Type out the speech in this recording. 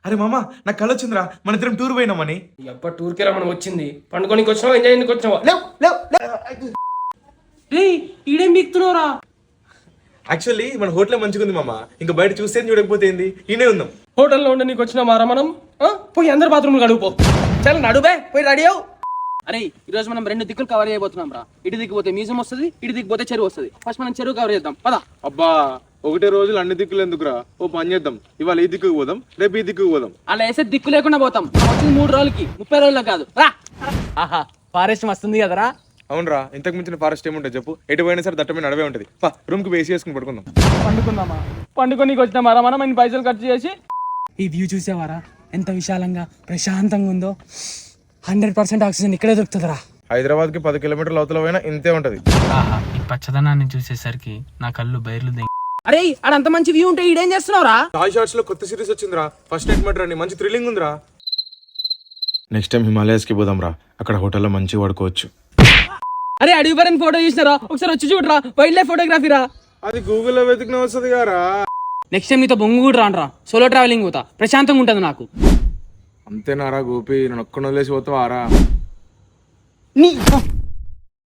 అరే మామ నాకు కళ వచ్చిందిరా, మన ఇద్దరం టూర్ పోయినామని. ఎప్పటి టూర్కి రా మనం వచ్చింది, పండుకోనికి వచ్చినావా ఎంజాయ్ చేయడానికి వచ్చినావా? రే ఈడేం బిక్తున్నావురా? యాక్చువల్లీ మన హోటల్ మంచిగా ఉంది మామ, ఇంకా బయట చూస్తే చూడకపోతే ఏంది, ఈయనే ఉందాం. హోటల్లో ఉండే నీకు వచ్చినామారా మనం? పోయి అందరు బాత్రూమ్లు కడుగుపో. చాలా నడుబే, పోయి రెడీ అవు. అరే ఈ రోజు మనం 2 దిక్కులు కవర్ చేయబోతున్నాం రా. ఇటు దిక్కుపోతే మ్యూజియం వస్తుంది, ఇటు దిక్కుపోతే చెరువు వస్తుంది. ఫస్ట్ మనం చెరువు కవర్ చేద్దాం పదా. అబ్బా ఒకటే రోజులు అన్ని దిక్కులు ఎందుకురా, ఓ పని చేద్దాం, ఇవాళ ఈ దిక్కుకు పోదాం, రేపు ఈ దిక్కుకు పోదాం. అలా వేసే దిక్కు లేకుండా పోతాం. వచ్చింది 3 రోజులకి, 30 రోజులకు కాదు రా. ఆహా ఫారెస్ట్ వస్తుంది కదరా. అవునరా, ఇంతకు మించిన ఫారెస్ట్ ఏముంటుంది చెప్పు, ఎటు పోయినా సరే దట్టమైన నడవే ఉంటుంది. రూమ్ కి వేసి వేసుకుని పడుకుందాం. పండుకుందామా? పండుకోనికి వచ్చినామారా మనం ఇన్ని పైసలు ఖర్చు చేసి? ఈ వ్యూ చూసావారా ఎంత విశాలంగా ప్రశాంతంగా ఉందో. 100% ఆక్సిజన్ ఇక్కడే దొరుకుతుందిరా. హైదరాబాద్ కి 10 కిలోమీటర్ల అవతల పోయినా ఇంతే ఉంటది. ఆహా ఈ పచ్చదనాన్ని చూసేసరికి నా కళ్ళు బయర్లు దింగి. అరే ఆడంత మంచి వ్యూ ఉంటే ఈడేం చేస్తున్నావురా? టాయ్ షార్ట్స్ లో కొత్త సిరీస్ వచ్చిందిరా, ఫస్ట్ నైట్ మటర్ అని, మంచి థ్రిల్లింగ్ ఉందిరా. నెక్స్ట్ టైం హిమాలయస్ కి పోదాం రా, అక్కడ హోటల్లో మంచిగా పడుకోవచ్చు. అరే అడవి పరని ఫోటో చూసినారా? ఒకసారి వచ్చి చూడరా, వైల్డ్ లైఫ్ ఫోటోగ్రఫీరా. అది గూగుల్లో వెతికిన వస్తుంది గారా. నెక్స్ట్ టైం నీతో బొంగు కూడా రానరా, సోలో ట్రావెలింగ్ పోతా, ప్రశాంతంగా ఉంటుంది నాకు. అంతేనారా గోపి, నన్ను ఒక్కని వదిలేసి పోతావా రా? నీ